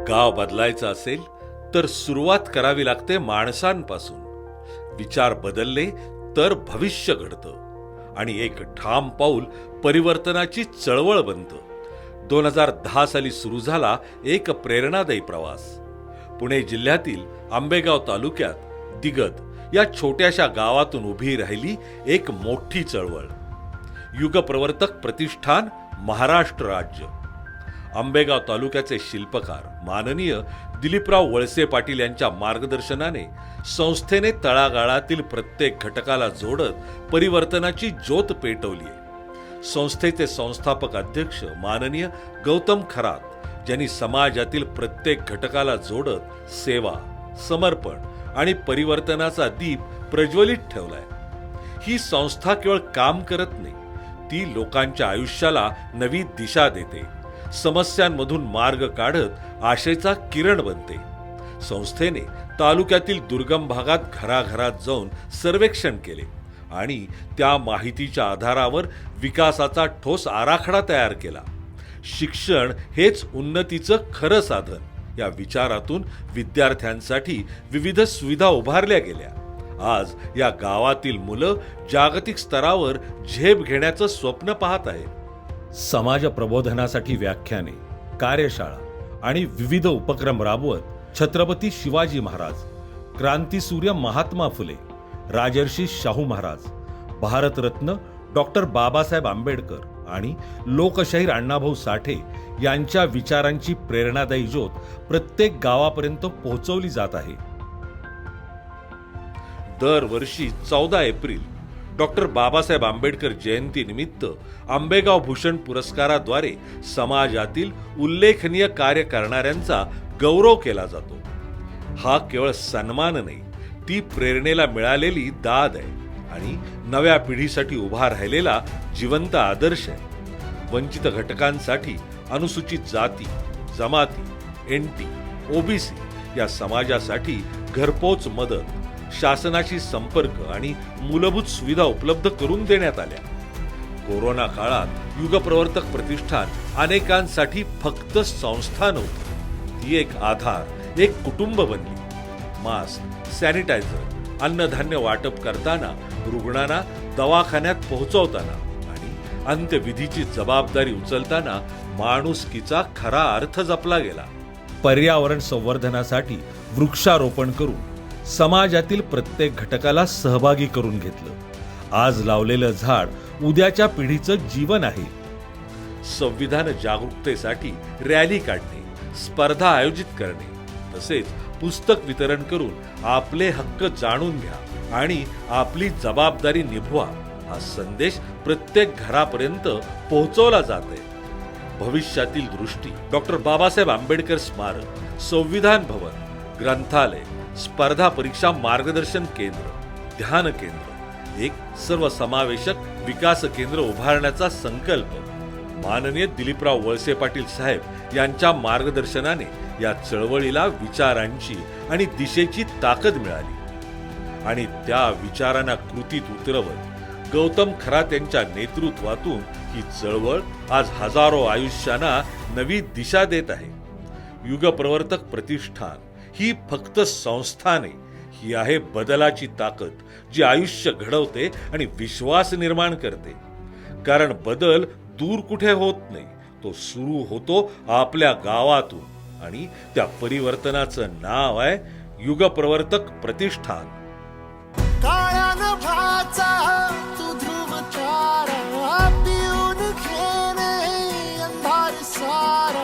गाव बदलायचं असेल तर सुरुवात करावी लागते माणसांपासून. विचार बदलले तर भविष्य घडतं आणि एक ठाम पाऊल परिवर्तनाची चळवळ बनतं. 2010 साली सुरू झाला एक प्रेरणादायी प्रवास. पुणे जिल्ह्यातील आंबेगाव तालुक्यात दिगद या छोट्याशा गावातून उभी राहिली एक मोठी चळवळ. युगप्रवर्तक प्रतिष्ठान महाराष्ट्र राज्य. आंबेगाव तालुक्याचे शिल्पकार माननीय दिलीपराव वळसे पाटील यांच्या मार्गदर्शनाने संस्थेने तळागाळातील प्रत्येक घटकाला जोडत परिवर्तनाची ज्योत पेटवली आहे. संस्थेचे संस्थापक अध्यक्ष माननीय गौतम खरात ज्यांनी समाजातील प्रत्येक घटकाला जोडत सेवा, समर्पण आणि परिवर्तनाचा दीप प्रज्वलित ठेवलाय. ही संस्था केवळ काम करत नाही, ती लोकांच्या आयुष्याला नवी दिशा देते, समस्यांमधून मार्ग काढत आशेचा किरण बनते. संस्थेने तालुक्यातील दुर्गम भागात घराघरात जाऊन सर्वेक्षण केले आणि त्या माहितीच्या आधारावर विकासाचा ठोस आराखडा तयार केला. शिक्षण हेच उन्नतीचं खरं साधन या विचारातून विद्यार्थ्यांसाठी विविध सुविधा उभारल्या गेल्या. आज या गावातील मुलं जागतिक स्तरावर झेप घेण्याचं स्वप्न पाहत आहेत. समाज प्रबोधनासाठी व्याख्याने, कार्यशाळा आणि विविध उपक्रम राबवत छत्रपती शिवाजी महाराज, क्रांतीसूर्य महात्मा फुले, राजर्षी शाहू महाराज, भारतरत्न डॉक्टर बाबासाहेब आंबेडकर आणि लोकशाहीर अण्णाभाऊ साठे यांच्या विचारांची प्रेरणादायी ज्योत प्रत्येक गावापर्यंत पोहोचवली जात आहे. दरवर्षी 14 एप्रिल डॉक्टर बाबासाहेब आंबेडकर जयंती निमित्त आंबेगाव भूषण पुरस्काराद्वारे समाजातील उल्लेखनीय कार्य करणाऱ्यांचा गौरव केला जातो. हा केवळ सन्मान नाही, ती प्रेरणेला मिळालेली दाद आहे आणि नव्या पिढीसाठी उभा राहिलेला जिवंत आदर्श आहे. वंचित घटकांसाठी, अनुसूचित जाती, जमाती, एनटी, ओबीसी या समाजासाठी घरपोच मदत, शासनाशी संपर्क आणि मूलभूत सुविधा उपलब्ध करून देण्यात आल्या. कोरोना काळात युगप्रवर्तक प्रतिष्ठान अनेकांसाठी फक्त संस्था नव्हती, ती एक आधार, एक कुटुंब बनली. मास्क, सॅनिटायझर, अन्नधान्य वाटप करताना, रुग्णांना दवाखान्यात पोहोचवताना आणि अंत्यविधीची जबाबदारी उचलताना माणुसकीचा खरा अर्थ जपला गेला. पर्यावरण संवर्धनासाठी वृक्षारोपण करून समाजातील प्रत्येक घटकाला सहभागी करून घेतलं. आज लावलेलं झाड उद्याच्या पिढीचं जीवन आहे. संविधान जागरूकतेसाठी रॅली काढणे, स्पर्धा आयोजित करणे, तसेच पुस्तक वितरण करून आपले हक्क जाणून घ्या आणि आपली जबाबदारी निभवा हा संदेश प्रत्येक घरापर्यंत पोहोचवला जाते. भविष्यातील दृष्टी डॉक्टर बाबासाहेब आंबेडकर स्मारक, संविधान भवन, ग्रंथालय, स्पर्धा परीक्षा मार्गदर्शन केंद्र, ध्यान केंद्र, एक सर्वसमावेशक विकास केंद्र उभारण्याचा संकल्प माननीय दिलीपराव वळसे पाटील साहेब यांच्या मार्गदर्शनाने या चळवळीला विचारांची आणि दिशेची ताकद मिळाली आणि त्या विचारांना कृतीत उतरवत गौतम खरात यांच्या नेतृत्वातून ही चळवळ आज हजारो आयुष्यांना नवी दिशा देत आहे. युगप्रवर्तक प्रतिष्ठान ही फक्त संस्था नाही, ही आहे बदलाची ताकद, जी आयुष्य घडवते आणि विश्वास निर्माण करते. कारण बदल दूर कुठे होत नाही, तो सुरू होतो आपल्या गावातून आणि त्या परिवर्तनाचं नाव आहे युगप्रवर्तक प्रतिष्ठान. काळ्यान भाचा तू ध्रुव तारा पिऊन खेने अंधार सारा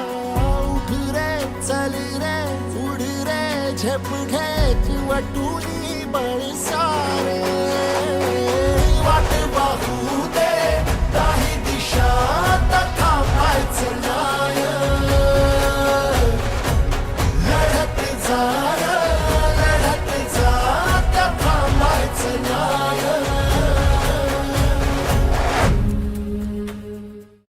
उठ रे चल रे उड रे झेप घे तू वाटूनी बळ सारे वाट बाहू